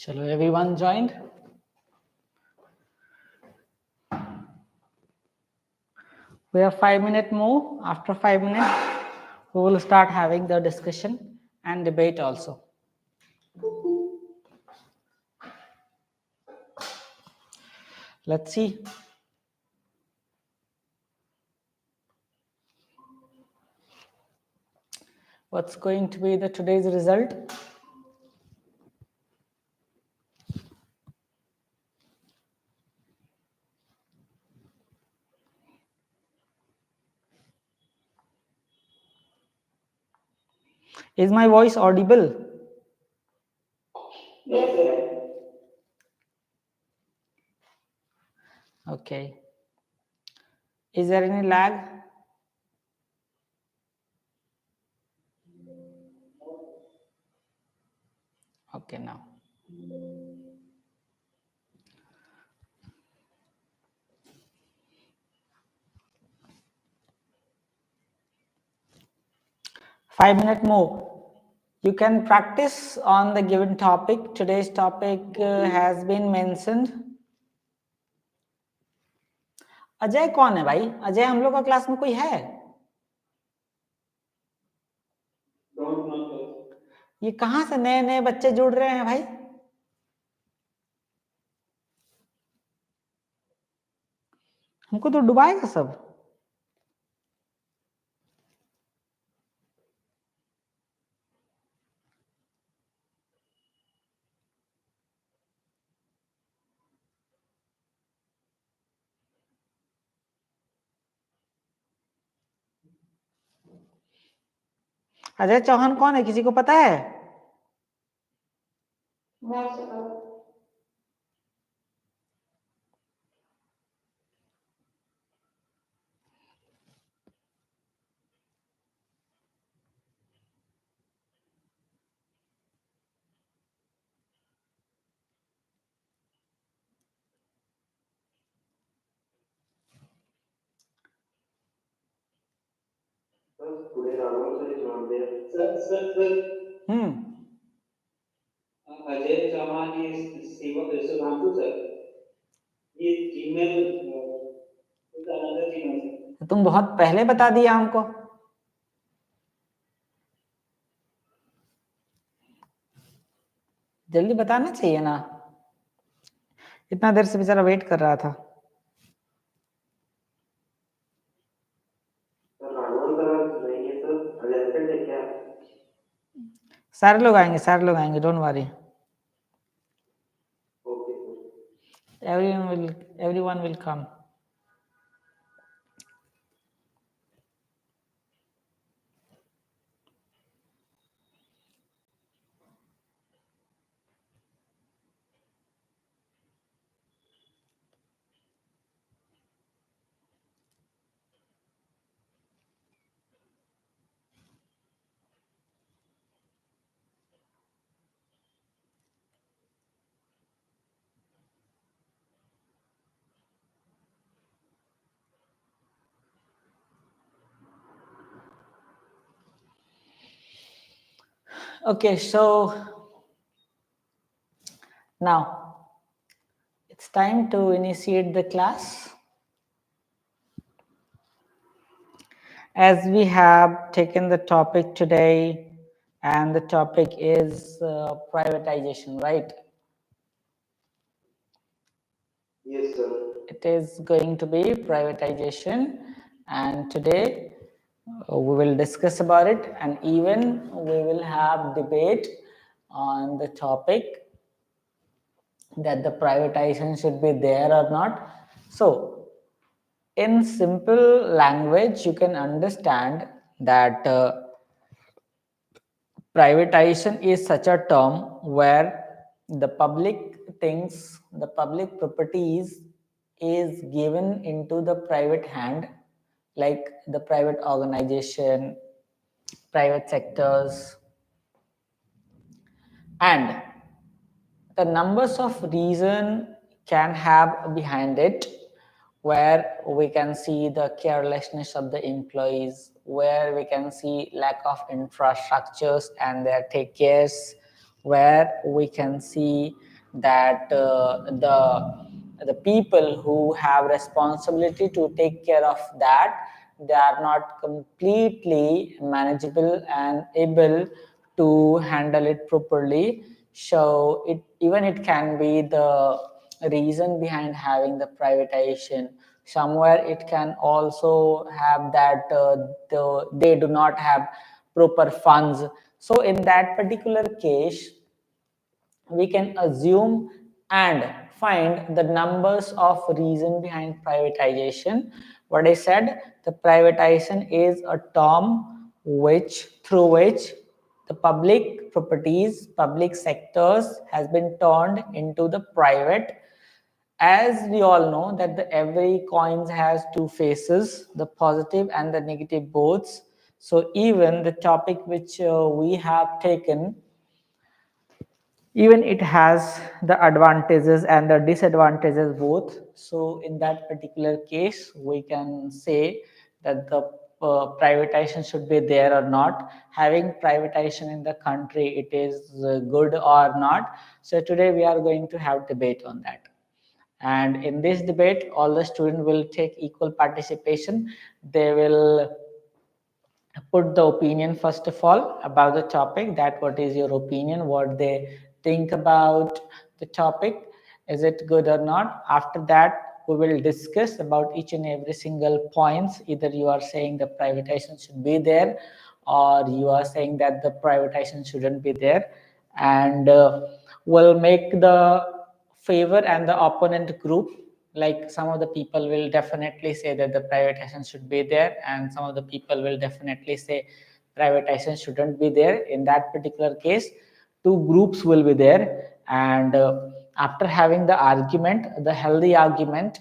Chalo, everyone joined? We have 5 minutes more. After 5 minutes, we will start having the discussion and debate also. Let's see. What's going to be the today's result? Is my voice audible? Yes, sir. Okay. Is there any lag? Okay, now. Five minutes more. You can practice on the given topic. Today's topic has been mentioned. Ajay कौन है भाई? अजय हम लोग का class में कोई है? Don't know, sir. ये कहाँ से नए नए बच्चे जुड़ रहे हैं भाई? हमको तो डुबाएगा सब. अजय चौहान कौन है? किसी को पता है? No, sir. Today Raghav sir is not there. Sir. Ajay Chauhan is Sudhanshu sir. His Gmail is another Gmail sir. तुम बहुत पहले बता दिया हमको. जल्दी बताना चाहिए ना. इतना देर से बेचारा वेट कर रहा था. सारे लोग आएंगे, don't worry. Everyone will come. Okay, so now it's time to initiate the class. As we have taken the topic today, and the topic is privatization, right? Yes, sir. It is going to be privatization, and today we will discuss about it, and even we will have debate on the topic that the privatization should be there or not. So in simple language, you can understand that privatization is such a term where the public things, the public properties is given into the private hand, like the private organization, private sectors, and the numbers of reason can have behind it, where we can see the carelessness of the employees, where we can see lack of infrastructures and their take cares, where we can see that the people who have responsibility to take care of that, they are not completely manageable and able to handle it properly. So it can be the reason behind having the privatization. Somewhere it can also have that they do not have proper funds. So in that particular case, we can assume and find the numbers of reason behind privatization. What I said, the privatization is a term through which the public properties, public sectors has been turned into the private. As we all know that every coin has two faces, the positive and the negative both. So even the topic which we have taken, even it has the advantages and the disadvantages both. So in that particular case, we can say that the privatization should be there or not. Having privatization in the country, it is good or not. So today we are going to have debate on that. And in this debate, all the students will take equal participation. They will put the opinion first of all about the topic, that what is your opinion, what they think about the topic, is it good or not. After that, we will discuss about each and every single points. Either you are saying the privatization should be there, or you are saying that the privatization shouldn't be there. And we'll make the favor and the opponent group. Like some of the people will definitely say that the privatization should be there, and some of the people will definitely say privatization shouldn't be there. In that particular case, two groups will be there, and after having the argument, the healthy argument,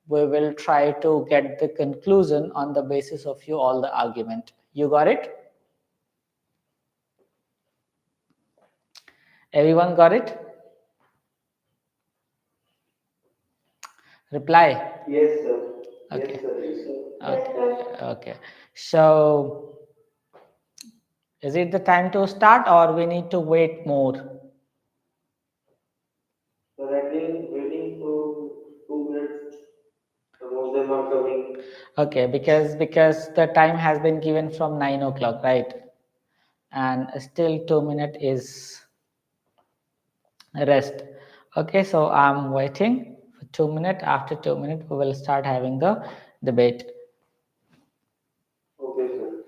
we will try to get the conclusion on the basis of all the argument. You got it? Everyone got it? Reply. Yes, sir. Okay. Yes, sir. Yes, sir. Okay. So is it the time to start, or we need to wait more? Sir, I've been waiting for 2 minutes. Some of them are coming. Okay, because the time has been given from 9 o'clock, right? And still 2 minutes is rest. Okay, so I'm waiting for 2 minutes. After 2 minutes, we will start having the debate. Okay, sir.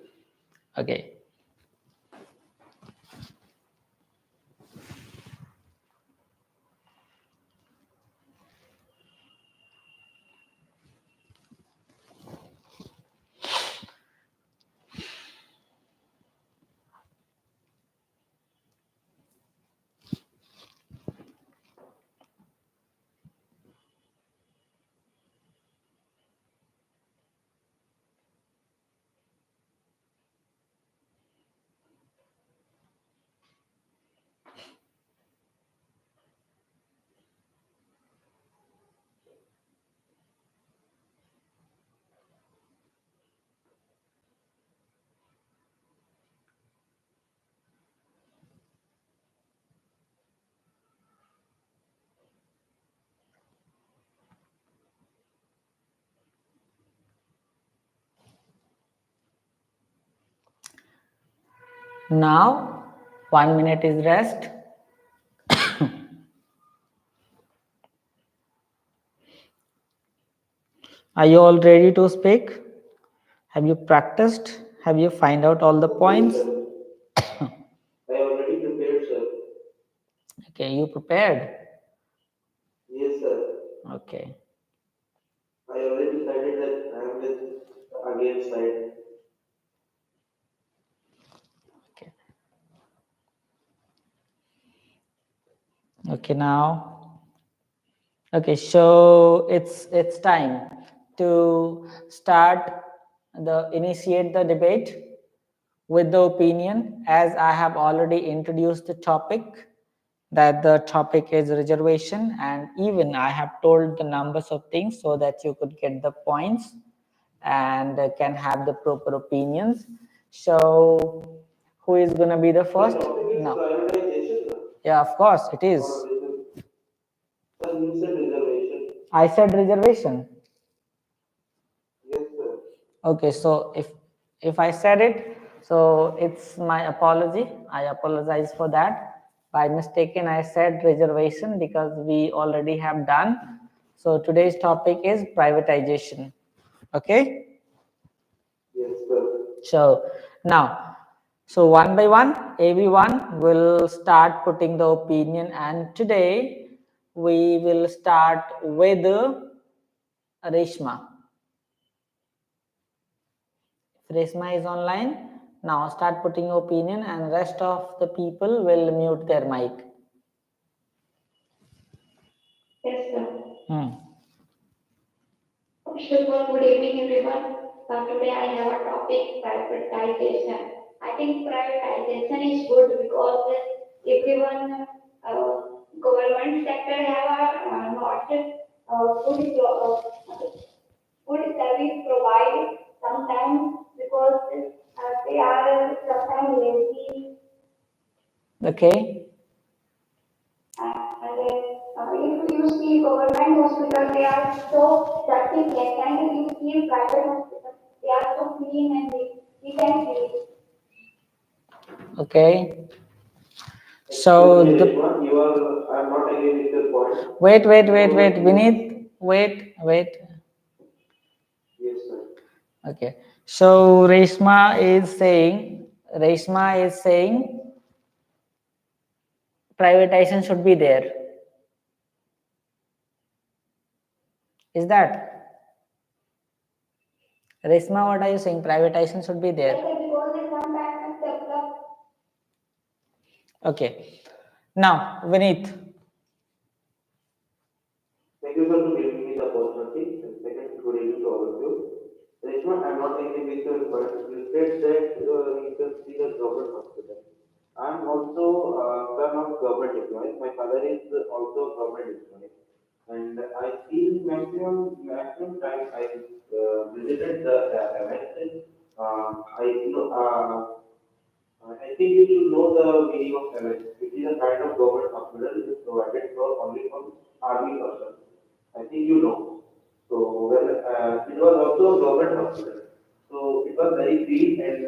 Okay. Now 1 minute is rest. Are you all ready to speak? Have you practiced? Have you find out all the points? I already prepared, sir. Okay, you prepared? Yes, sir. Okay. I already decided that I am with the against side. Okay. Okay, now. Okay, so it's time to initiate the debate with the opinion, as I have already introduced the topic, that the topic is reservation, and even I have told the numbers of things so that you could get the points and can have the proper opinions. So who is going to be the first? The topic is No. privatization, sir. Yeah, of course it is. Or business. Sir, you said reservation. I said reservation. Yes, sir. Okay, so if I said it, so it's my apology. I apologize for that. By mistaken, I said reservation because we already have done. So today's topic is privatization. Okay. Yes, sir. So now, so one by one, everyone will start putting the opinion, and today we will start with Reshma. If Reshma is online, now start putting your opinion, and rest of the people will mute their mic. Yes, sir. Hmm. Good evening, everyone. Today I have a topic, privatization. I think privatization is good because everyone, government sector have a not good service provide sometimes because they are sometimes lazy. Okay. And if you see government hospital, they are so dirty place, and if you see private hospital, they are so clean and neat and clean. Okay. So So the you are, I'm not agree with your point. wait, Vineet, wait. Yes, sir. Okay. So Reshma is saying privatization should be there. Is that Reshma? What are you saying? Privatization should be there. Yes, sir, because they sometimes develop. Okay. Now, Vineet. Thank you, sir, for giving me the opportunity. And second, good evening to all of you. Reshma, I'm not agree with your point. You said that you can see the government hospital. I'm also son of government employee. My father is also a government employee. And I see maximum time I visited the MS. I know I think you should know the meaning of MS. It is a kind of government hospital. It is provided for only for army personnel. I think you know. So well, it was also a government hospital. So it was very clean and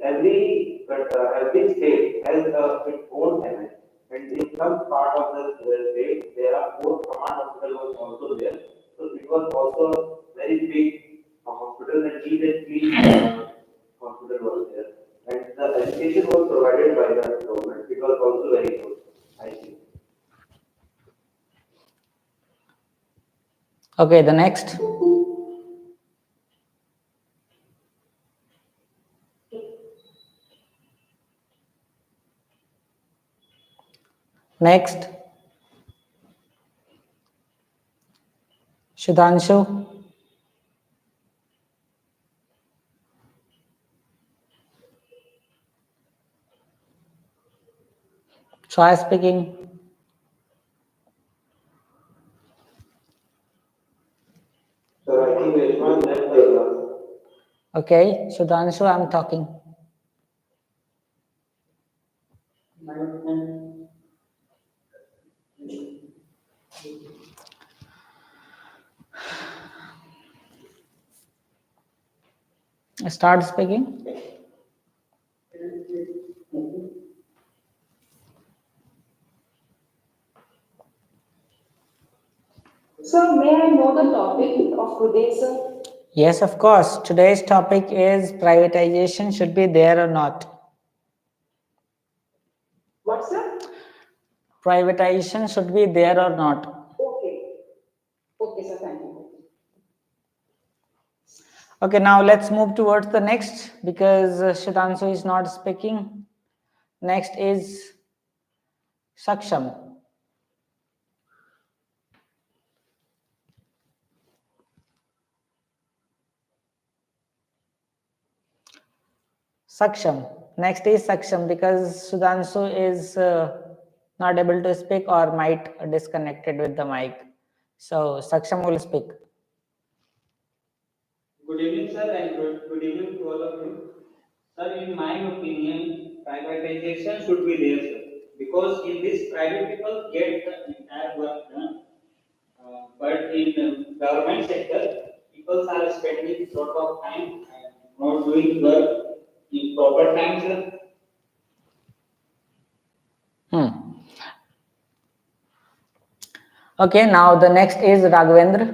every state has its own MS. And in some part of the state, there are four command hospital was also there. So it was also a very big hospital and neat and clean hospital was there. And the education was provided by the government. It was also very good, I think. Okay, the next. Next. Shudhanshu. Try speaking. So I think Reshma left the class. Okay, Shudhanshu, I'm talking. Start speaking. Sir, may I know the topic of today, sir? Yes, of course. Today's topic is privatization should be there or not. What, sir? Privatization should be there or not. Okay. Okay, sir, thank you. Okay, now let's move towards the next because Shudhanshu is not speaking. Next is Saksham. Saksham. Next is Saksham because Sudhanshu is not able to speak or might disconnected with the mic. So Saksham will speak. Good evening, sir, and good evening to all of you. Sir, in my opinion, privatization should be there, sir, because in this private people get the entire work done, but in government sector, people are spending lot of time and not doing work in proper time, sir. Okay, now the next is Raghavendra.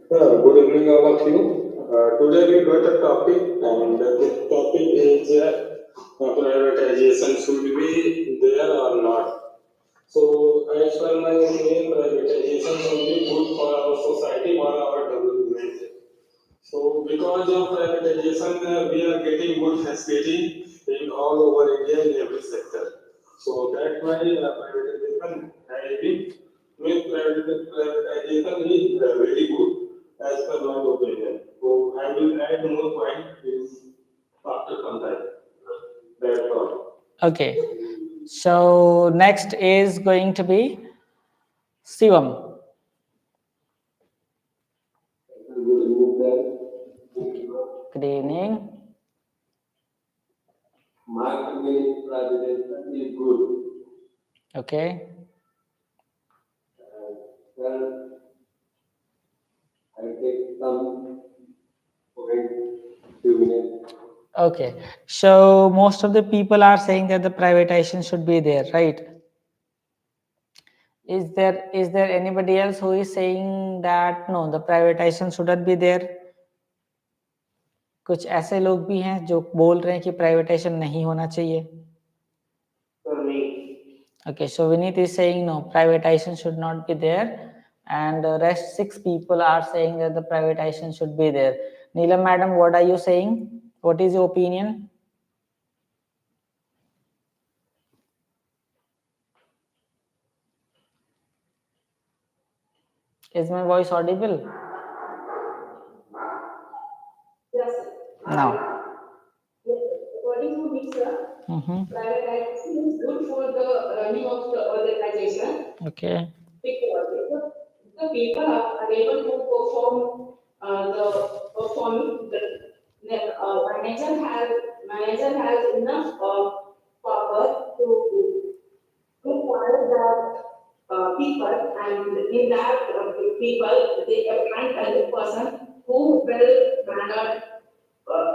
Good evening, all of you. Today we got a topic, and the topic is privatization should be there or not. So, as per my opinion, privatization should be good for our society, for our development. So, because of privatization, we are getting good facility in all over India in every sector. So that's why privatization has been privatization is very good as per my opinion. So I will add more points after some time. That's all. Okay, so next is going to be Shivam. Good evening. My opinion, privatization is good. Okay. Well, I take some point, few minutes. Okay, so most of the people are saying that the privatization should be there, right? Is there anybody else who is saying that no, the privatization shouldn't be there? कुछ ऐसे लोग भी हैं जो बोल रहे हैं कि प्राइवेटाइजेशन नहीं होना चाहिए. Okay, so Vinit is saying no, privatization should not be there, and the rest 6 people are saying that the privatization should be there. Neelam madam, what are you saying? What is your opinion? Is my voice audible? Yes. Now. According to me, sir, privatization is good for the running of the organization. Okay. Because the people are able to perform the manager has enough power to fire the people, and in that people they appoint a person who will manage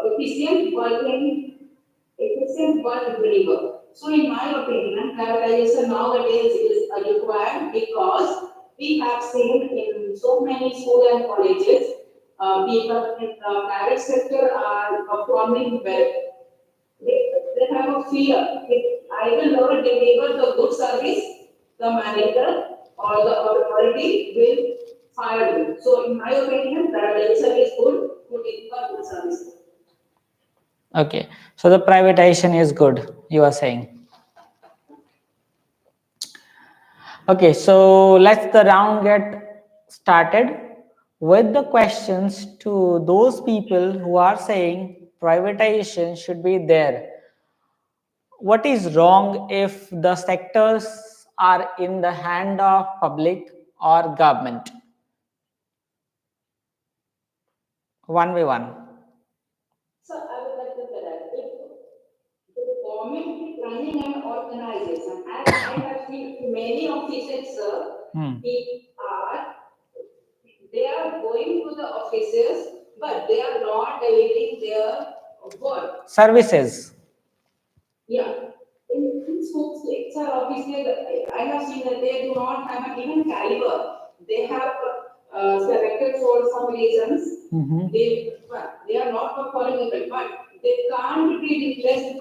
efficient work deliver. So in my opinion, privatization nowadays is required because we have seen in so many schools and colleges, people in the private sector are performing well. They have a fear. If I will not deliver the good service, the manager or the authority will fire me. So in my opinion, privatization is good to deliver good service. Okay, so the privatization is good, you are saying. Okay, so let's the round get started with the questions to those people who are saying privatization should be there. What is wrong if the sectors are in the hand of public or government? One by one. So I would like to say that if the government is running an organization, as I have seen many offices, sir, they are going to the offices, but they are not delivering their work. Services. Yeah. In schools, sir, obviously, I have seen that they do not have even caliber. They have selected for some reasons. They are not performing it, but they can't be replaced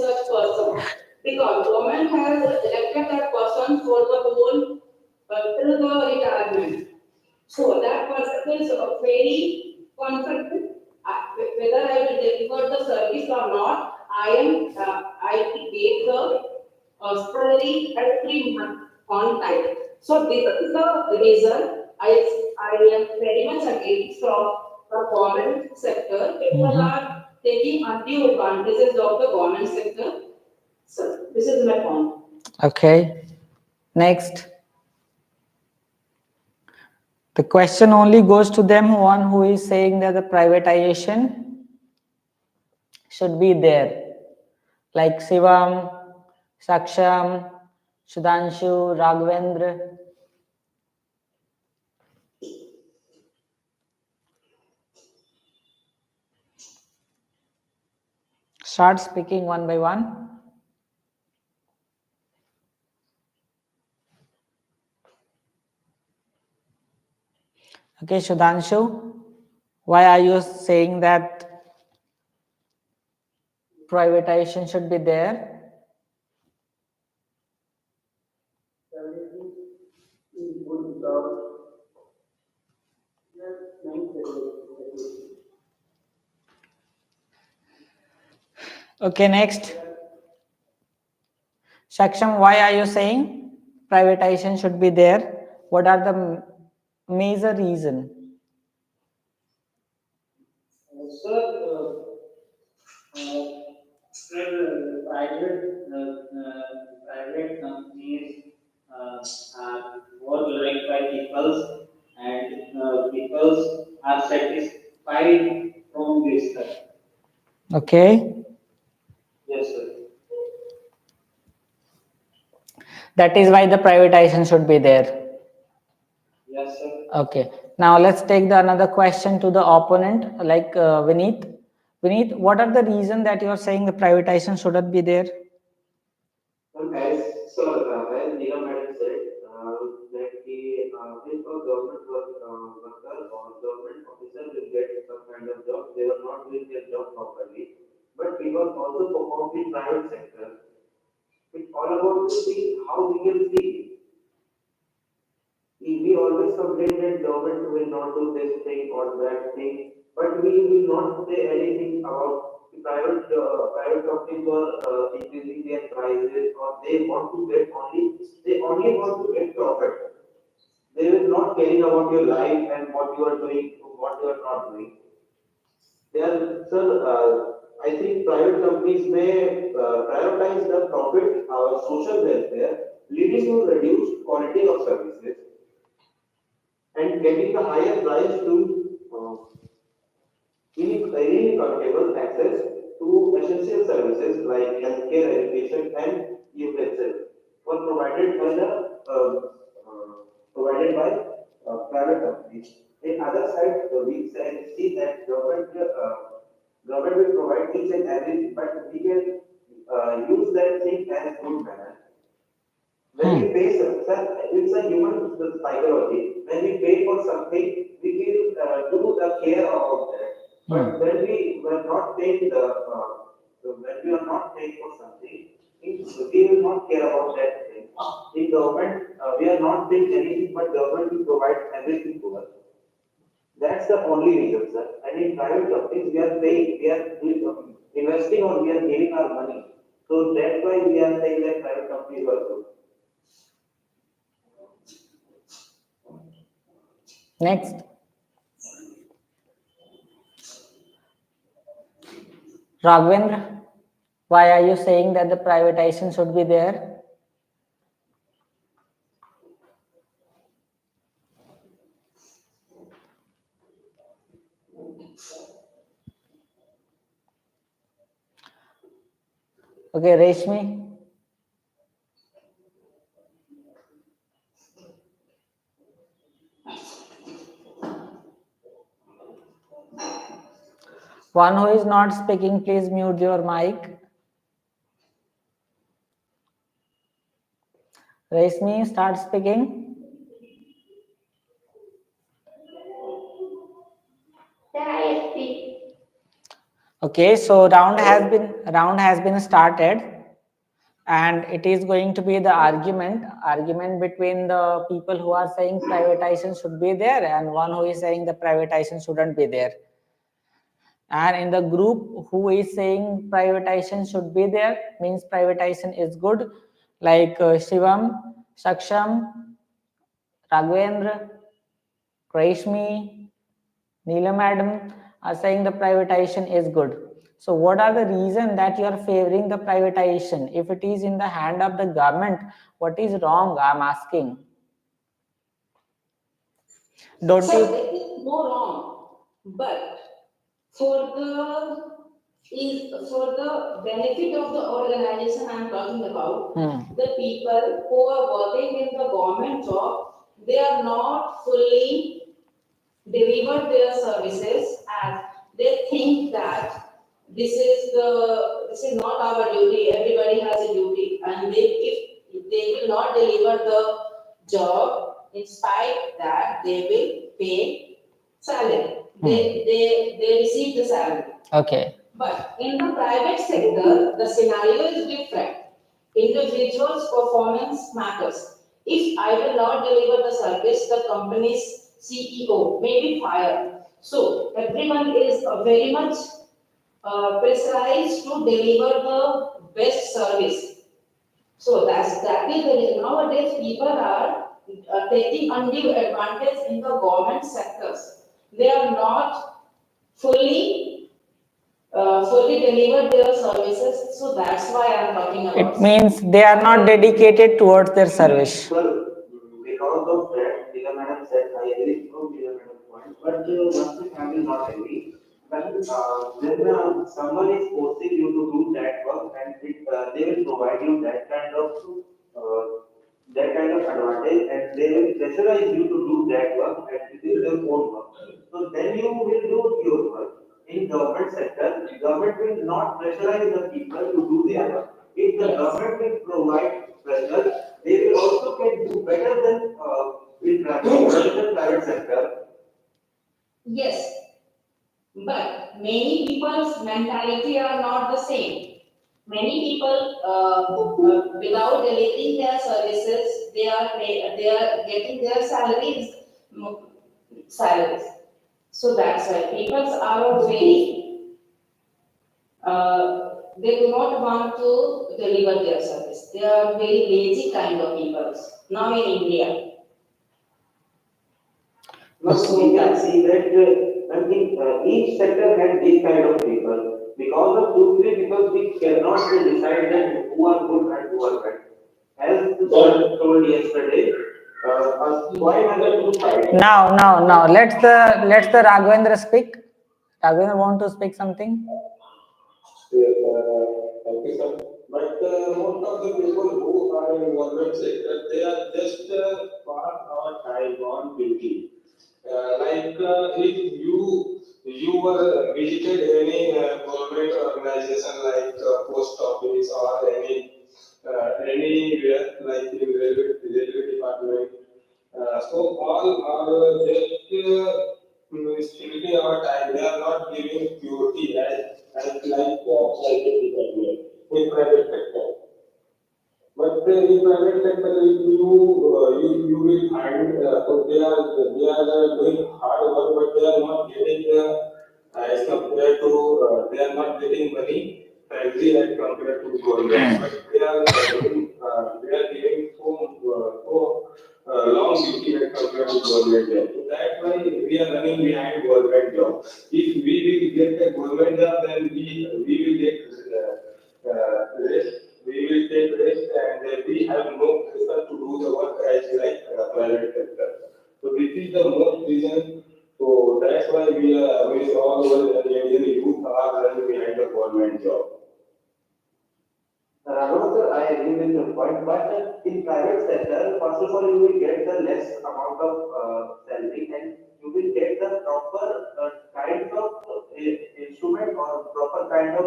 such person because government has elected that person for the whole till the retirement. So that person is very confident whether I will deliver the service or not. I get the salary every month on time. So this is the reason I am very much against from the government sector. People are taking undue advantages of the government sector. So this is my point. Okay. Next. The question only goes to them, one who is saying that the privatization should be there? Like Shivam, Saksham, Sudhanshu, Raghavendra. Start speaking one by one. Okay, Sudhanshu, why are you saying that privatization should be there? Okay, next. Saksham, why are you saying privatization should be there? What are the major reason? Sir, private companies are more liked by people, and people are satisfied from this. Okay. Yes, sir. That is why the privatization should be there. Yes, sir. Okay. Now let's take the another question to the opponent, like Vineet. Vineet, what are the reason that you are saying the privatization shouldn't be there? As Neha Madam said, that if a government worker or government officer will get some kind of job, they were not doing their job properly. But we were also performed in private sector. It's all about to see how we can see. We always complain that government will not do this thing or that thing, but we will not say anything about the private companies who are increasing their prices, or they only want to get profit. They will not caring about your life and what you are doing, what you are not doing. They are, sir, I think private companies may prioritize the profit, our social welfare, leading to reduced quality of services and getting the higher price to inequitable access to essential services like healthcare, education, and utensils were provided by private companies. In other side, see that government will provide each and everything, but we can use that thing as good manner. When we pay, sir, it's a human psychology. When we pay for something, we will do the care about that. But when we were not paid when we are not paid for something, we will not care about that thing. In government, we are not paying anything, but government will provide everything to us. That's the only reason, sir. And in private companies, we are paying, we are investing, or we are giving our money. So that's why we are saying that private companies are good. Next. Raghavendra, why are you saying that the privatization should be there? Okay, Reshmi. One who is not speaking, please mute your mic. Reshmi, start speaking. Then I speak. Okay, so round has been started, and it is going to be the argument between the people who are saying privatization should be there and one who is saying the privatization shouldn't be there. And in the group who is saying privatization should be there, means privatization is good, like Shivam, Saksham, Raghavendra, Reshmi, Neela madam are saying the privatization is good. So what are the reason that you are favoring the privatization? If it is in the hand of the government, what is wrong? I am asking. Don't Sir, you? there is no wrong, but for the is for the benefit of the organization I'm talking about. The people who are working in the government job, they are not fully deliver their services as they think that this is not our duty. Everybody has a duty, and if they will not deliver the job, in spite that they will pay salary. They receive the salary. Okay. But in the private sector, the scenario is different. Individual's performance matters. If I will not deliver the service, the company's CEO may be fired. So everyone is very much precise to deliver the best service. So that is the reason nowadays people are taking undue advantage in the government sectors. They are not fully deliver their services. So that's why I'm talking about. It means they are not dedicated towards their service. Well, because of that, Dear Madam said, I agree with Dear Madam's point, but one thing I will not agree. When someone is forcing you to do that work and they will provide you that kind of advantage and they will pressurize you to do that work and it is their own work. So then you will do your work. In government sector, government will not pressurize the people to do their work. If the government will provide pressure, they will also can do better than private sector. Yes, but many people's mentality are not the same. Many people, without delivering their services, they are getting their salaries. So that's why people are very, they do not want to deliver their service. They are very lazy kind of people now in India. Now we can see that each sector has these kind of people. Because of two, three people, we cannot decide that who are good and who are bad. As the sir told yesterday, why another two sides? Now, let's the Raghavendra speak. Raghavendra want to speak something? Yes, thank you, sir. But most of the people who are in government sector, they are just part our time on duty. If you were visited any government organization like post office or anywhere like in railway department, so all are just spending our time. They are not giving purity as like private department in private sector. But in private sector, if you will find so they are doing hard work, but they are not getting as compared to they are not getting money salary as compared to government. But they are giving so long duty as compared to government job. So that's why we are running behind government job. If we will get a government job, then we will get rest. We will take rest and we have no pressure to do the work as like private sector. So this is the most reason. So that's why we all over the Indian youth are running behind the government job. Raghav sir, I agree with your point, but in private sector, first of all, you will get the less amount of salary and you will get the proper kind of instrument or proper kind of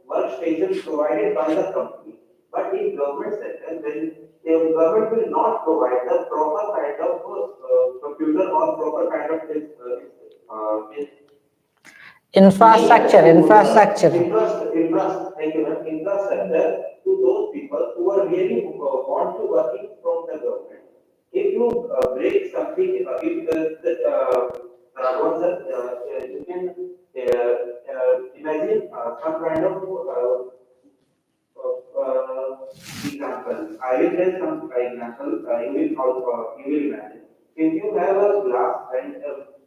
workstation provided by the company. But in government sector, when the government will not provide the proper kind of computer or proper kind of Infrastructure. Infrastructure to those people who are really want to working from the government. If you break something, if you can imagine some kind of example. I will tell some example. You will imagine. If you have a glass and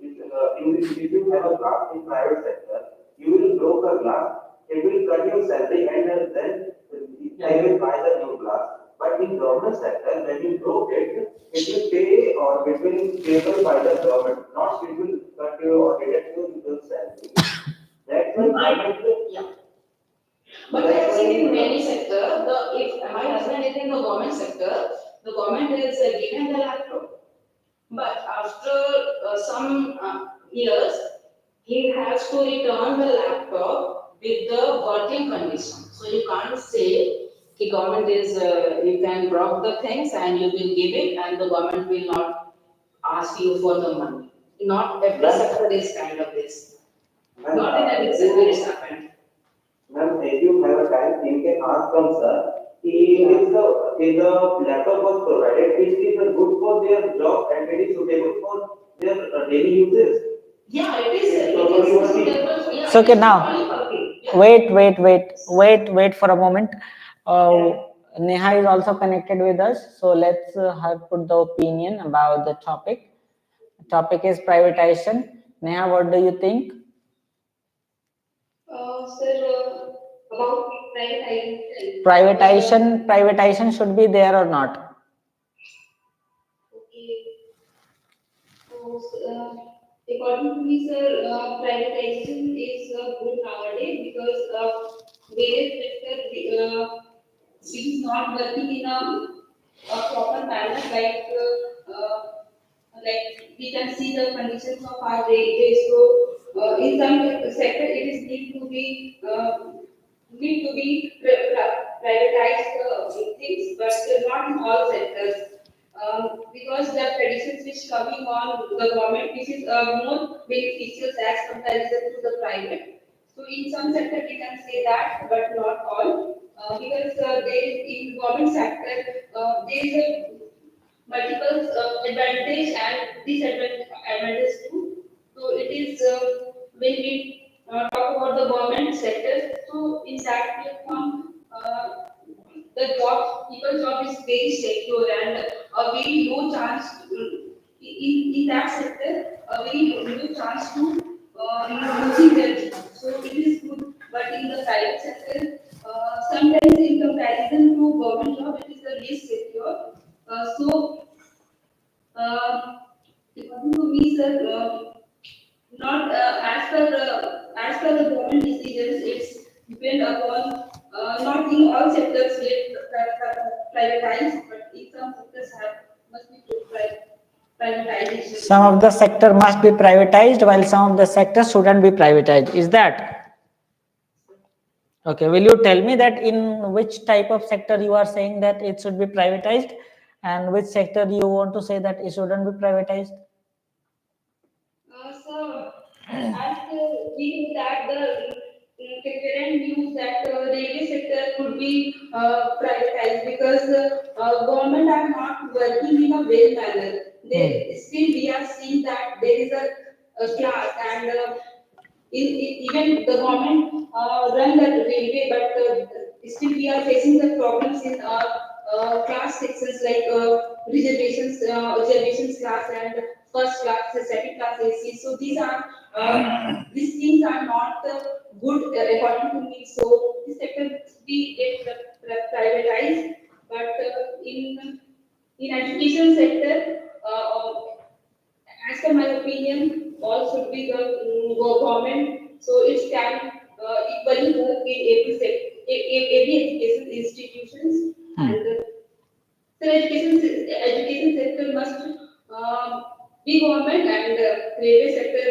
if you have a glass in private sector, you will broke a glass. It will cut your salary and then they will buy the new glass. But in government sector, when you broke it, it will pay or it will payable by the government, not it will cut you or deduct your salary. That's why government But I have seen in many sectors, if my husband is in the government sector, the government is given the laptop. But after some years, he has to return the laptop with the working condition. So you can't say the government is, you can drop the things and you will give it and the government will not ask you for the money. Not every sector is kind of this. Ma'am, Not in every sector is happened. ma'am, if you have a time, you can ask from sir. If the laptop was provided, it is good for their job and it is suitable for their daily uses. Yeah, it is. It's It totally is working. suitable. Yeah, So, okay, it is now, totally working. Yeah. wait for a moment. Neha is also connected with us, so let's her put the opinion about the topic. Topic is privatization. Neha, what do you think? Sir, about privatization. Privatization should be there or not? Okay. So, according to me, sir, privatization is good nowadays because various sector it is not working in a proper manner like we can see the conditions of our railways. So in some sector it is need to be privatized things, but not in all sectors. Because the traditions which coming on the government, which is more beneficial as comparison to the private. So in some sector we can say that, but not all, because there is in government sector there is a multiple advantage and disadvantage too. So it is when we talk about the government sector. So in that platform, the job, people's job is very secure and a very low chance in that sector, a very low chance to losing their job. So it is good, but in the private sector, sometimes in comparison to government job, it is the least secure. So according to me, sir, not as per the government decisions, it's depend upon not in all sectors get privatized, but in some sectors have must be privatization. Some of the sector must be privatized, while some of the sectors shouldn't be privatized. Is that? Okay, will you tell me that in which type of sector you are saying that it should be privatized and which sector you want to say that it shouldn't be privatized? So, as we know that the current news that railway sector could be privatized because government are not working in a well manner. They still we are seeing that there is a class and even the government run that railway, but still we are facing the problems in class sections like reservations class and first class, second class AC. So these things are not good according to me. So this sector must be privatized, but in education sector. As per my opinion, all should be the government, so it can equally work in every education institutions and so education sector must be government and railway sector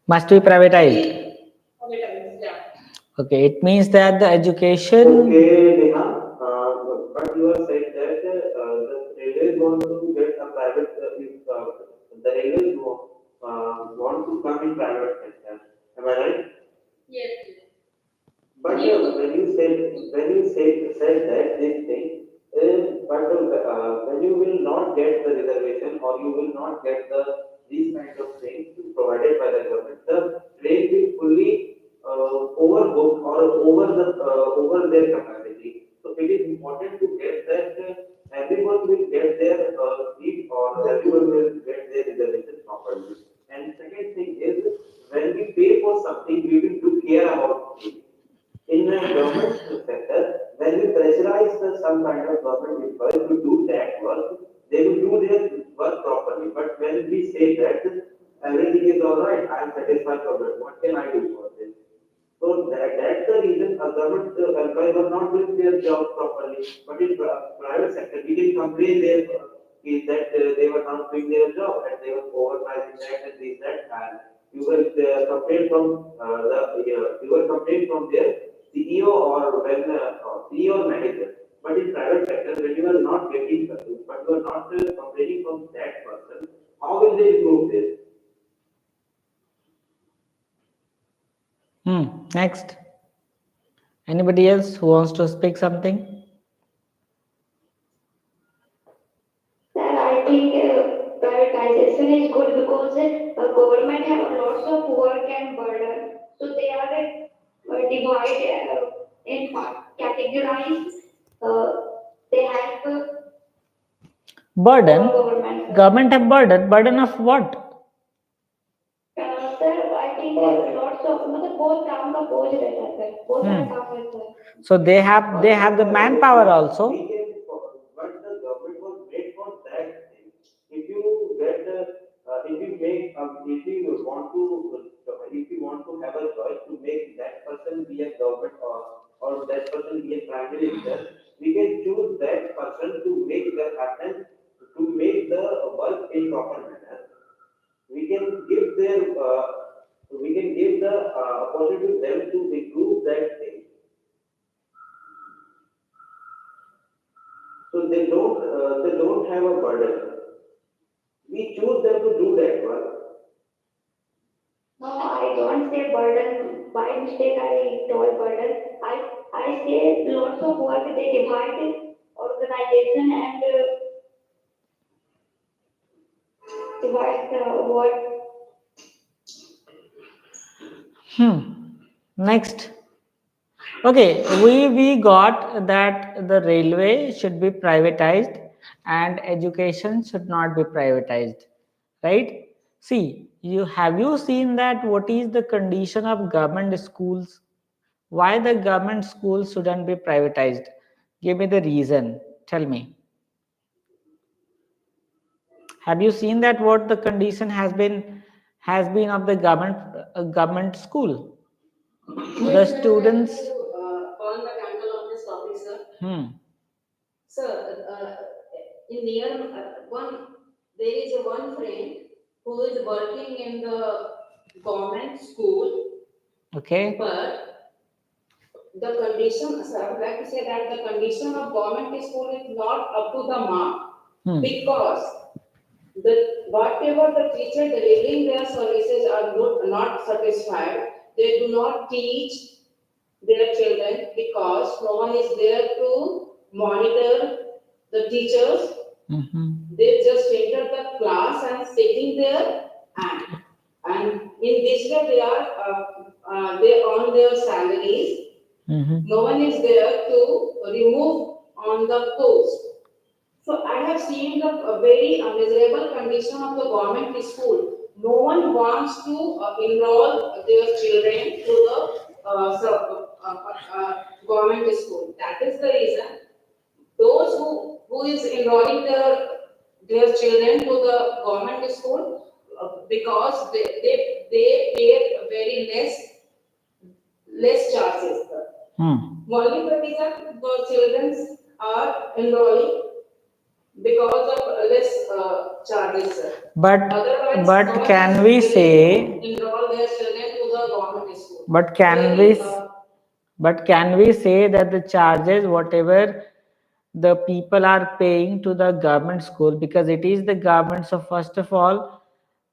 Must be privatized. privatized. Yeah. Okay, it means that the education. Okay, Neha, but you have said that the railways want to get a private, if the railways want to come in private sector. Am I right? Yes. But said that this thing, when you will not get the reservation or you will not get these kind of things provided by the government, the train will fully overbooked or over their capacity. So it is important to get that everyone will get their seat or everyone will get their reservation properly. And second thing is when we pay for something, we will do care about it. In the government sector, when we pressurize some kind of government employees to do that work, they will do their work properly. But when we say that everything is all right, I am satisfied for that, what can I do for this? So that's the reason a government employees were not doing their job properly. But in private sector, we can complain there is that they were not doing their job and they were overpricing that and this that and you will complain from you will complain from their CEO or when CEO or manager. But in private sector, when you are not getting but you are not complaining from that person, how will they improve this? Next. Anybody else who wants to speak something? Sir, I think privatization is good because government have lots of work and burden, so they are divided in categorized. Uh, they have Burden. government. Government have burden. Burden of what? Sir, I think lots of मतलब बहुत काम का बोझ रहता है sir, बहुत सारा काम रहता है. So they have the manpower also. We can, but the government was made for that thing. If you get, if you make, if you want to have a choice to make that person be a government or that person be a prime minister, we can choose that person to make the happen, to make the work in proper manner. We can give their, we can give the opportunity to them to improve that thing. So they don't have a burden. We choose them to do that work. No, I don't say burden. By mistake, I told burden. I say lots of work. They divide organization and divide the work. Next. Okay, we got that the railway should be privatized and education should not be privatized, right? See, have you seen that what is the condition of government schools? Why the government schools shouldn't be privatized? Give me the reason. Tell me. Have you seen that what the condition has been of the government school? The students. On the angle of this topic, sir. Sir, in near there is a one friend who is working in the government school. Okay. But the condition, sir, I would like to say that the condition of government school is not up to the mark because whatever the teacher delivering their services are not satisfied, they do not teach their children because no one is there to monitor the teachers. They just enter the class and sitting there and in this way they earn their salaries. No one is there to remove on the post. So I have seen the very miserable condition of the government school. No one wants to enroll their children to the government school. That is the reason. Those who is enrolling their children to the government school because they pay very less charges. Only the reason the children are enrolling because of less charges. But can we say? Enroll their children to the government school. But can we say that the charges, whatever the people are paying to the government school, because it is the government, so first of all,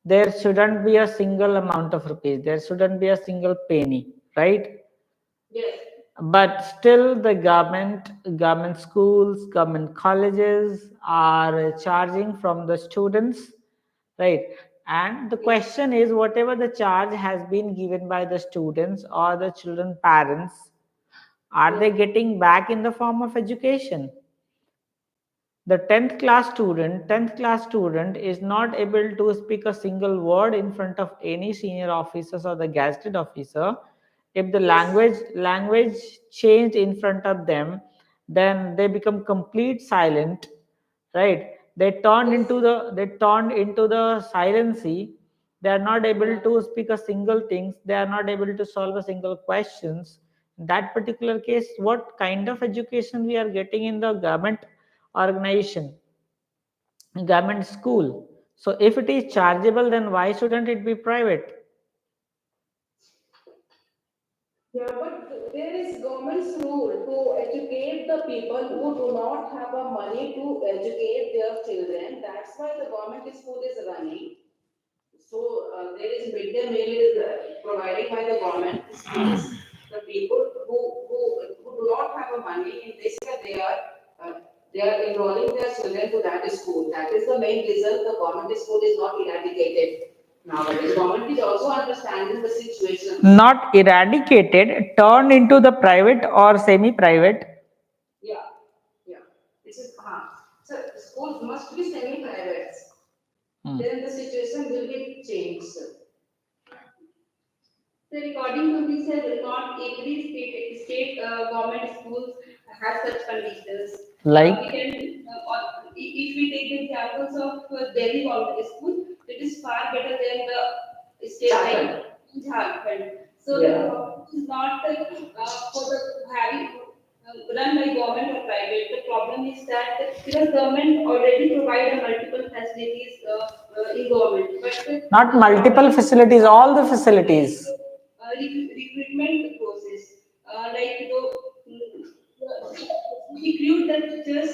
there shouldn't be a single amount of rupees, there shouldn't be a single penny, right? Yes. But still the government schools, government colleges are charging from the students, right? And the question is, whatever the charge has been given by the students or the children parents, are they getting back in the form of education? The 10th class student is not able to speak a single word in front of any senior officers or the gazetted officer. If the language changed in front of them, then they become complete silent, right? They turned into the silency, They are not able to speak a single things. They are not able to solve a single questions. In that particular case, what kind of education we are getting in the government organization, government school? So if it is chargeable, then why shouldn't it be private? Yeah, but there is government's rule to educate the people who do not have a money to educate their children. That's why the government school is running. So there is midday meal is provided by the government schools. The people who do not have a money in this year they are enrolling their children to that school. That is the main reason the government school is not eradicated. Nowadays, government is also understanding the situation. Not eradicated, turned into the private or semi-private. Yeah, yeah. This is so schools must be semi-private. Then the situation will be changed. So according to this, not every state government schools have such conditions. Like? We can, if we take the examples of Delhi government school, it is far better than the state like Jharkhand. So the problem is not for the having run by government or private. The problem is that because government already provide multiple facilities in government, but Not multiple facilities, all the facilities. Recruitment process, like recruit the teachers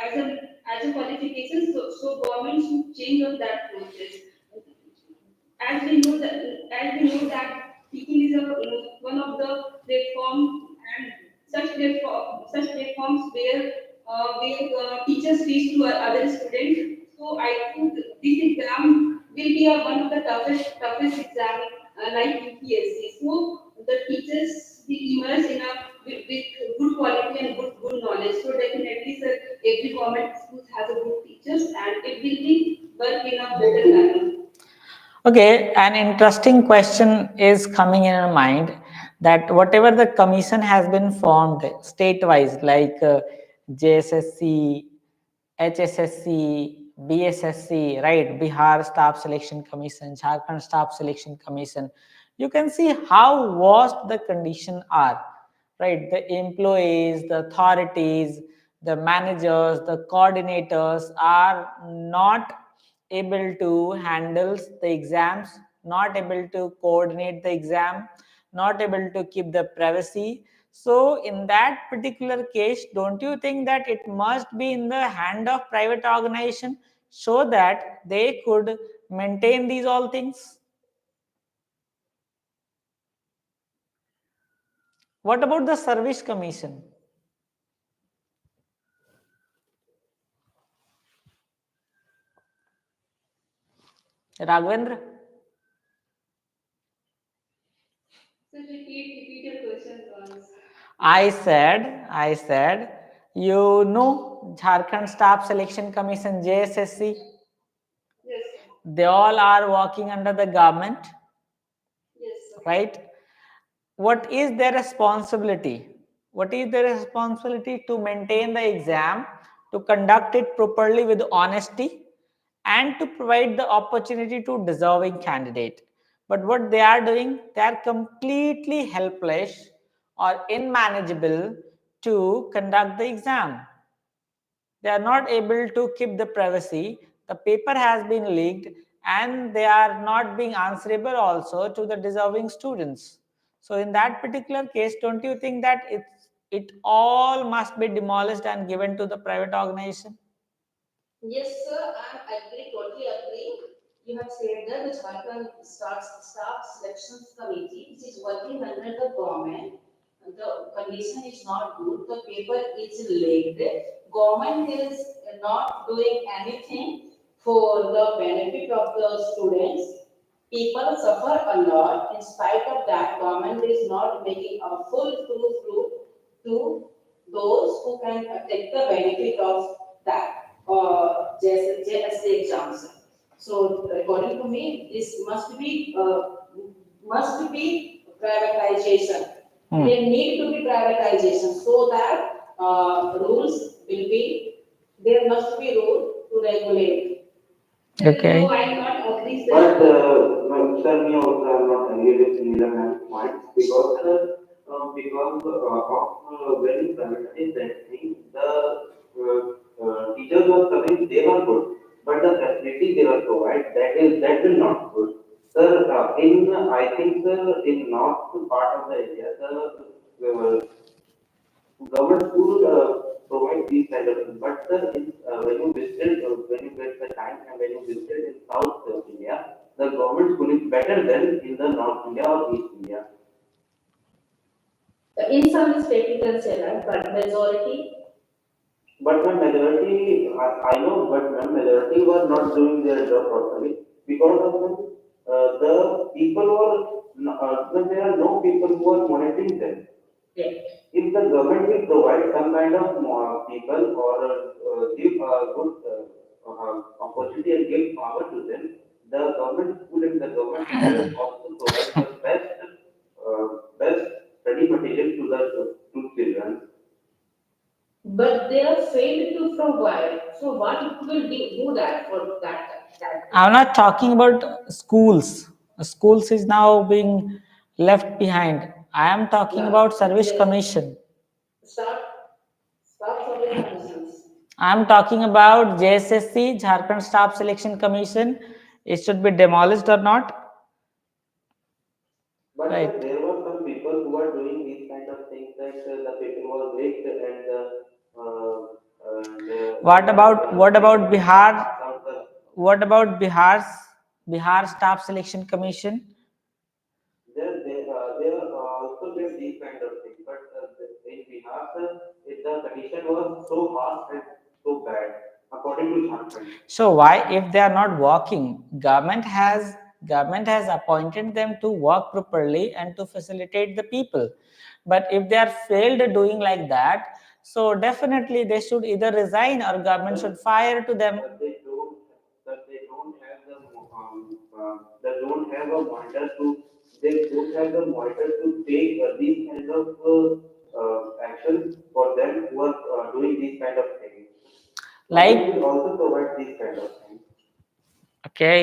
as a qualification. So government should change on that process. As we know that teaching is one of the platform and such platforms where teachers teach to other students. So I think this exam will be one of the toughest exam like UPSC. So the teachers will emerge in a with good quality and good knowledge. So definitely, sir, every government school has a good teachers and it will be work in a better manner. Okay, an interesting question is coming in our mind, that whatever the commission has been formed state-wise, like JSSC, HSSC, BSSC, right, Bihar Staff Selection Commission, Jharkhand Staff Selection Commission, you can see how vast the conditions are, right? The employees, the authorities, the managers, the coordinators are not able to handle the exams, not able to coordinate the exam, not able to keep the privacy. So in that particular case, don't you think that it must be in the hand of private organization so that they could maintain these all things? What about the service commission? Raghavendra? So repeat your question once. I said, you know Jharkhand Staff Selection Commission, JSSC? Yes, They all are working under the government, yes, sir. right? What is their responsibility? What is their responsibility? To maintain the exam, to conduct it properly with honesty, and to provide the opportunity to deserving candidate. But what they are doing, they are completely helpless or unmanageable to conduct the exam. They are not able to keep the privacy. The paper has been leaked and they are not being answerable also to the deserving students. So in that particular case, don't you think that it all must be demolished and given to the private organization? Yes, sir, I agree, totally agree. You have said that the Jharkhand Staff Selections Committee, which is working under the government, the condition is not good, the paper is late. Government is not doing anything for the benefit of the students. People suffer a lot. In spite of that, government is not making a full proof to those who can take the benefit of that JSC exams. So according to me, this must be privatization. There need to be privatization so that rules will be, there must be rule to regulate. Okay. No, I am not agree, But sir. my sir, me also I am not agree with similar points because when you privatize that thing, the teachers were coming, they were good, but the facility they were provide that will not good. Sir, in I think in north part of the India, the government school provide these kind of things. But sir, when you get the time and when you visited in South India, the government school is better than in the North India or East India. In some state you can say that, but majority, But when majority, I know, but when majority were not doing their job properly because of them, the people there are no people who are monitoring them. yeah. If the government will provide some kind of people or give a good opportunity and give power to them, the government school and the government teachers also provide the best study material to the to children. But they are failed to provide. So what will do that for that? I'm not talking about schools. Schools is now being left behind. I am talking Yeah. about service Yes. commission. Start start service commissions. I am talking about JSSC, Jharkhand Staff Selection Commission. It should be demolished or not, But right? there were some people who are doing these kind of things that the people was late What about Bihar? pass out the What about Bihar Staff Selection Commission? there are also there these kind of things, but in Bihar, the condition was so harsh and so bad, according to Jharkhand. So why, if they are not working, government has appointed them to work properly and to facilitate the people. But if they are failed doing like that, so definitely they should either resign or government should fire to them. But they don't have they don't have a monitor to, they don't have the monitor to take these kind of actions for them who are doing these kind of things. Government Like, will also provide these kind of things. okay,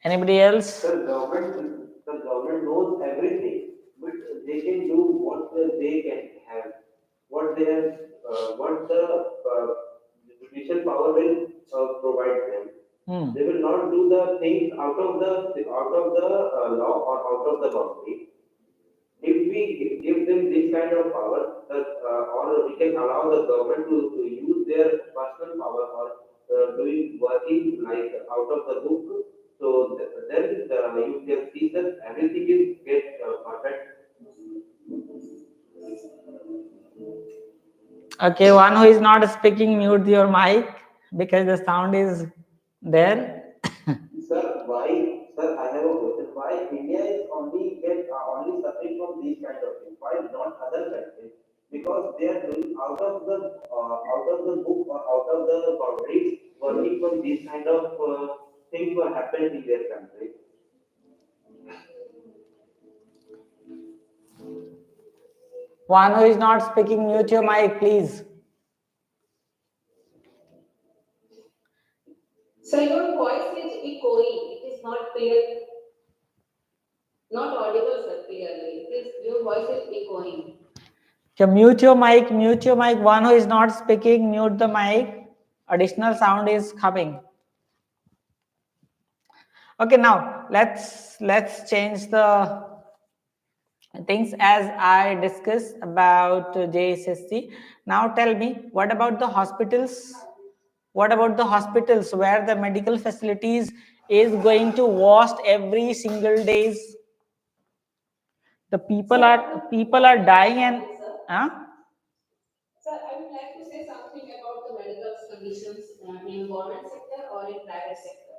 anybody else? The government knows everything, but they can do what they can have, what they have, what the judicial power will provide them. Hmm. They will not do the things out of the law or out of the boundary. If we give them this kind of power, or we can allow the government to use their personal power or doing working like out of the book, so then you can see that everything is get perfect. Okay, one who is not speaking, mute your mic because the sound is there. Sir, why? Sir, I have a question. Why India is only suffering from these kind of things? Why not other countries? Because they are doing out of the book or out of the boundaries, working for these kind of things were happening in their country. One who is not speaking, mute your mic, please. So your voice is echoing. It is not clear, not audible, sir, clearly. It is, your voice is echoing. Okay, mute your mic, mute your mic. One who is not speaking, mute the mic. Additional sound is coming. Okay, now let's change the things as I discussed about JSSC. Now tell me, what about the hospitals? What about the hospitals where the medical facilities is going to waste every single days? The people are dying and huh? Sir, I would like to say something about the medical conditions in government sector or in private sector.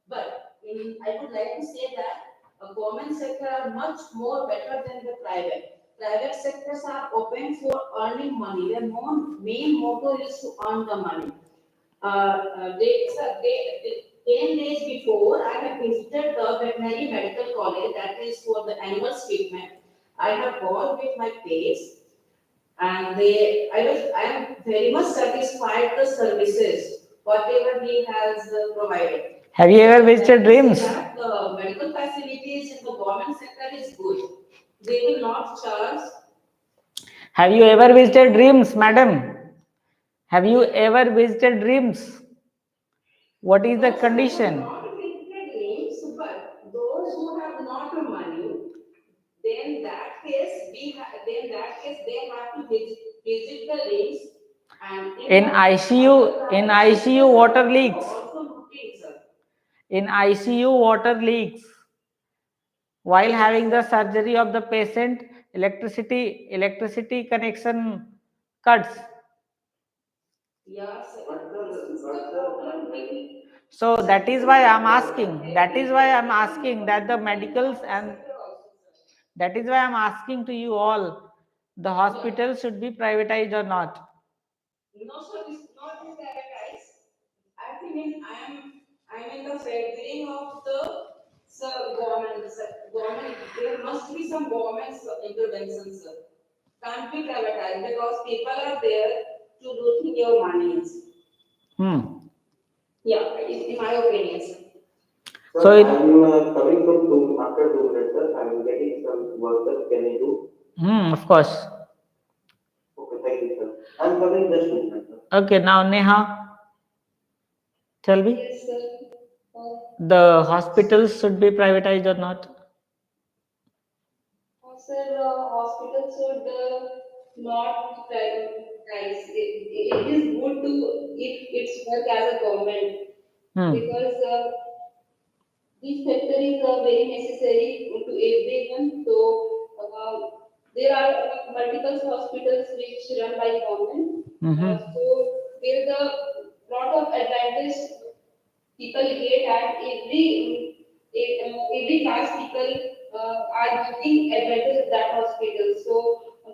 But I would like to say that government sector are much more better than the private. Private sectors are open for earning money. Their main motto is to earn the money. They 10 days before, I have visited the veterinary medical college that is for the animal treatment. I have gone with my pets and I am very much satisfied the services whatever he has provided. Have you ever visited Dreams? The medical facilities in the government sector is good. They will not charge. Have you ever visited Dreams, madam? Have you ever visited Dreams? What is the condition? Not visited Dreams, but those who have not money, then that case they have to visit the Dreams. And In ICU water leaks. Also looking, sir. In ICU water leaks. While having the surgery of the patient, electricity connection cuts. Yes. So that is why I'm asking. That is why I'm asking that the medicals and that is why I'm asking to you all, the hospital should be privatized or not? No, sir, it's not privatized. I think I'm in the favoring of the government. Sir. Government, there must be some government intervention, sir. Can't be privatized because people are there to losing your money. Yeah, in my opinion, sir. So I'm coming from after 2 minutes, sir. I'm getting some work, sir. Can I do? of course. Okay, thank you, sir. I'm coming just 2 minutes, sir. Okay, now Neha, tell me. Yes, sir. The hospitals should be privatized or not? Sir, hospitals should not privatize. It is good to if it's work as a government because this sector is very necessary to everyone. So there are multiple hospitals which run by government. So there is a lot of advantage people get at every class people are getting advantage of that hospital. So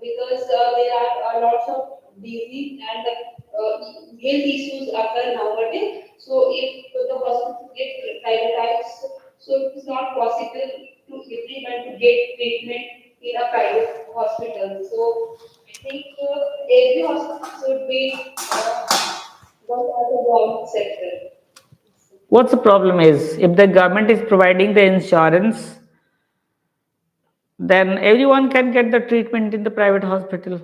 because there are lots of disease and health issues occur nowadays. So if the hospital gets privatized, so it's not possible to everyone to get treatment in a private hospital. So I think every hospital should be done as a government sector. What's the problem is, if the government is providing the insurance, then everyone can get the treatment in the private hospital.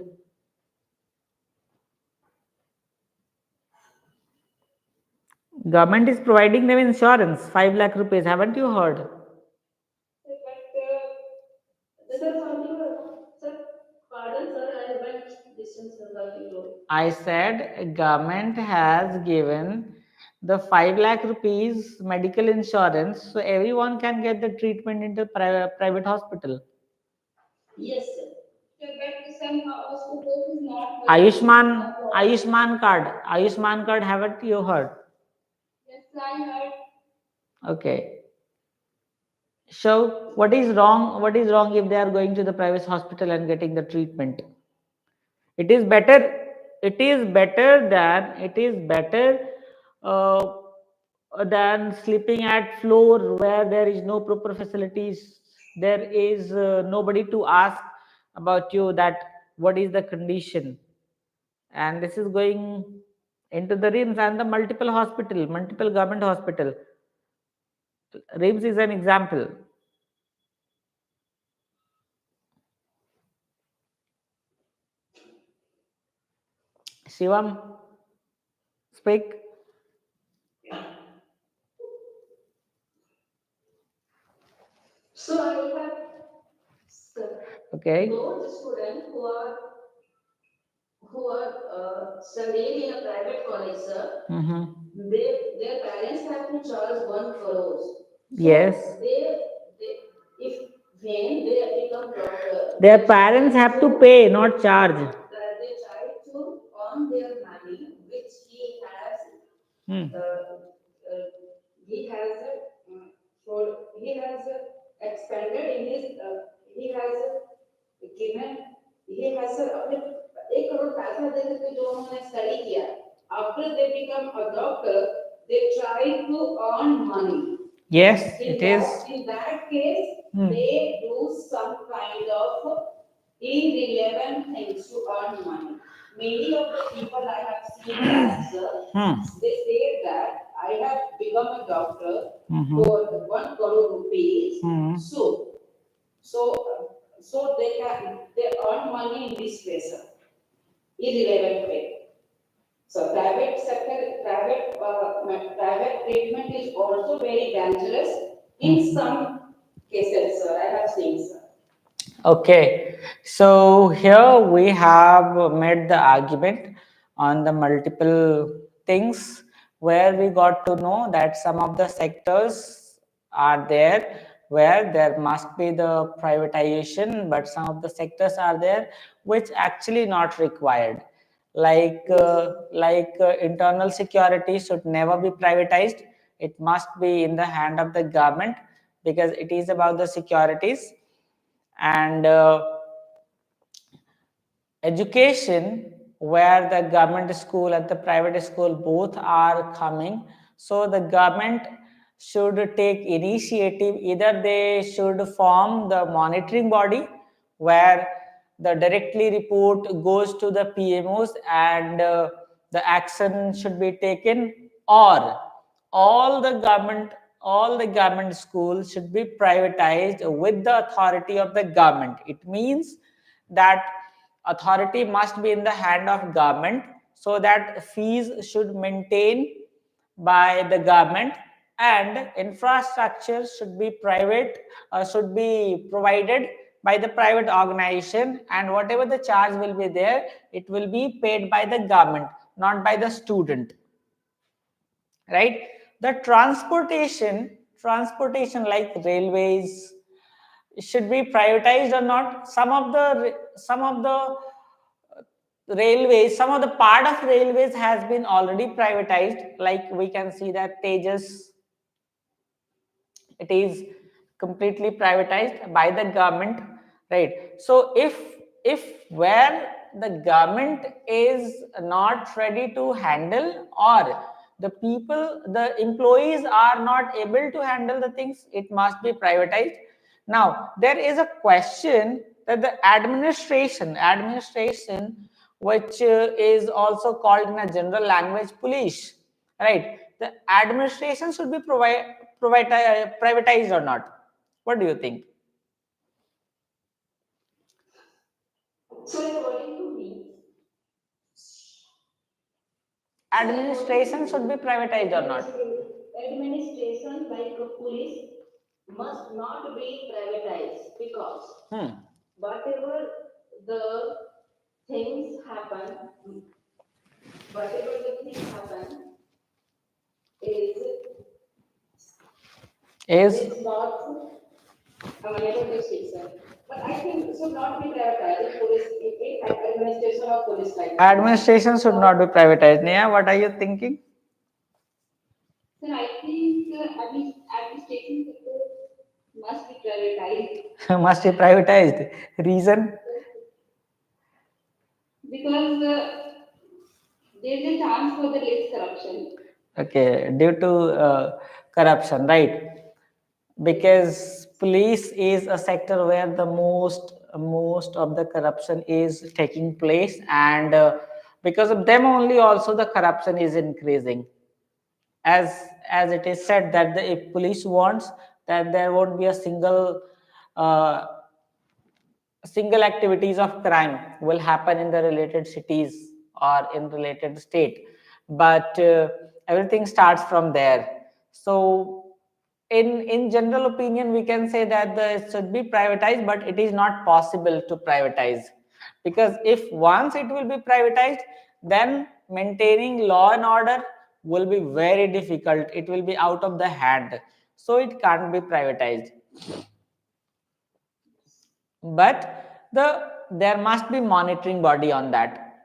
Government is providing them insurance, 5 lakh rupees. Haven't you heard? I said government has given the 5 lakh rupees medical insurance, so everyone can get the treatment in the private hospital. Yes, sir. But some hospitals is not. Ayushman card. Haven't you heard? Yes, I heard. Okay. So what is wrong? What is wrong if they are going to the private hospital and getting the treatment? It is better. Uh, than sleeping at floor where there is no proper facilities. There is nobody to ask about you that what is the condition, and this is going into the RIMS and the multiple government hospital. RIMS is an example. Shivam, speak. So I have Okay. those students who are studying in a private college, sir. Their parents have to charge 1 crore. So yes. If when they become doctor, their parents have to pay, not charge. They try to earn their money, which he has. He has expanded in his. He has given. He has अपने 1 crore पैसा दे के जो उन्होंने study किया. After they become a doctor, they try to earn money. Yes, it is. In that case, they do some kind of irrelevant things to earn money. Many of the people I have seen that, they say that I I have become a doctor for 1 crore rupees. So they earn money in this way, sir, irrelevant way. So private sector, private treatment is also very dangerous in some cases, sir. I have seen, sir. Okay, so here we have made the argument on the multiple things where we got to know that some of the sectors are there where there must be the privatization, but some of the sectors are there which actually not required. Like internal security should never be privatized. It must be in the hand of the government because it is about the securities. And education, where the government school and the private school both are coming, so the government should take initiative. Either they should form the monitoring body where the directly report goes to the PMOs and the action should be taken, or all the government schools should be privatized with the authority of the government. It means that authority must be in the hand of government, so that fees should maintain by the government and infrastructure should be should be provided by the private organization, and whatever the charge will be there, it will be paid by the government, not by the student, right? The transportation like railways should be privatized or not. Some of the railways, some of the part of railways has been already privatized. Like we can see that Tejas, it is completely privatized by the government, right? So if where the government is not ready to handle, or the people, the employees are not able to handle the things, it must be privatized. Now there is a question that the administration, which is also called in a general language police, right? The administration should be privatized or not? What do you think? So according to me, Administration should be privatized or not? Administration like a police must not be privatized because whatever the things happen, whatever the things happen is not unable to speak, sir. But I think it should not be privatized. Police, administration of police like that. Administration should not be privatized. Neha, what are you thinking? sir, I think administration sector must be privatized. Must be privatized. Reason? Because there is a chance for the less corruption. Okay, due to corruption, right? Because police is a sector where the most of the corruption is taking place, and because of them only also the corruption is increasing. As it is said that if police wants that there won't be a uh, single activities of crime will happen in the related cities or in related state, but everything starts from there. So in general opinion we can say that it should be privatized, but it is not possible to privatize, because if once it will be privatized, then maintaining law and order will be very difficult. It will be out of the hand, so it can't be privatized. But there must be monitoring body on that,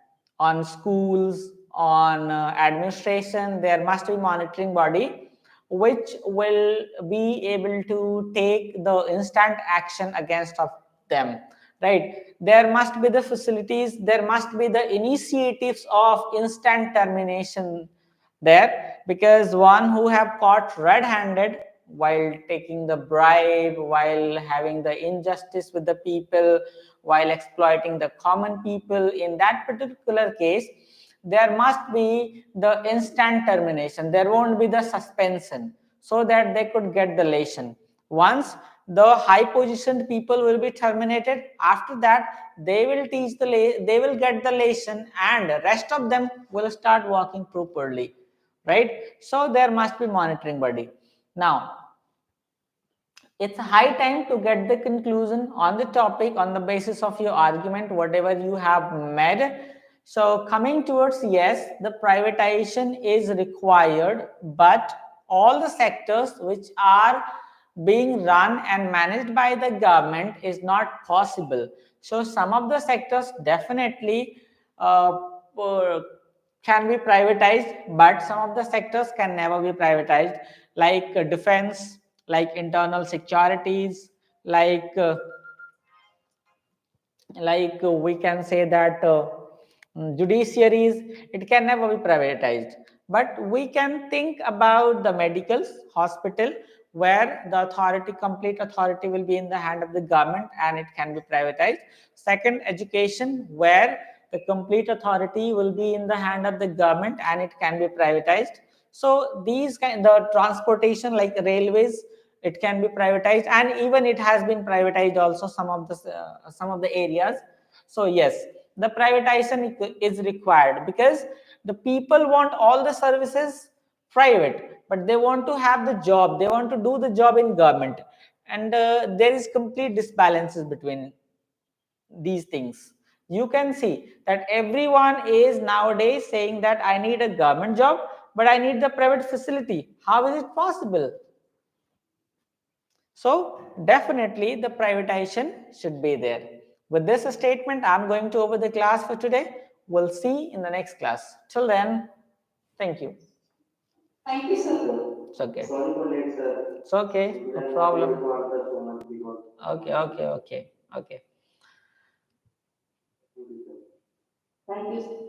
on schools, on administration. There must be monitoring body which will be able to take the instant action against of them, right? There must be the facilities, there must be the initiatives of instant termination there, because one who have caught red-handed while taking the bribe, while having the injustice with the people, while exploiting the common people, in that particular case there must be the instant termination. There won't be the suspension, so that they could get the lation. Once the high positioned people will be terminated, after that they will they will get the lation, and the rest of them will start working properly, right? So there must be monitoring body. Now it's high time to get the conclusion on the topic on the basis of your argument, whatever you have made. So coming towards, yes, the privatization is required, but all the sectors which are being run and managed by the government is not possible. So some of the sectors definitely uh, uh, can be privatized, but some of the sectors can never be privatized, like defense, like internal securities, like we can say that judiciaries, it can never be privatized. But we can think about the medicals, hospital, where the authority, complete authority will be in the hand of the government and it can be privatized. Second, education, where the complete authority will be in the hand of the government and it can be privatized. So these kind, the transportation like railways, it can be privatized, and even it has been privatized also some of the areas. So yes, the privatization is required, because the people want all the services private, but they want to have the job, they want to do the job in government, and there is complete disbalances between these things. You can see that everyone is nowadays saying that I need a government job, but I need the private facility. How is it possible? So definitely the privatization should be there. With this statement, I'm going to over the class for today. We'll see in the next class. Till then, thank you. Thank you, sir. It's okay. Sorry for late, sir. It's okay. We No were not problem. able to answer so much because. Okay. Thank you, sir.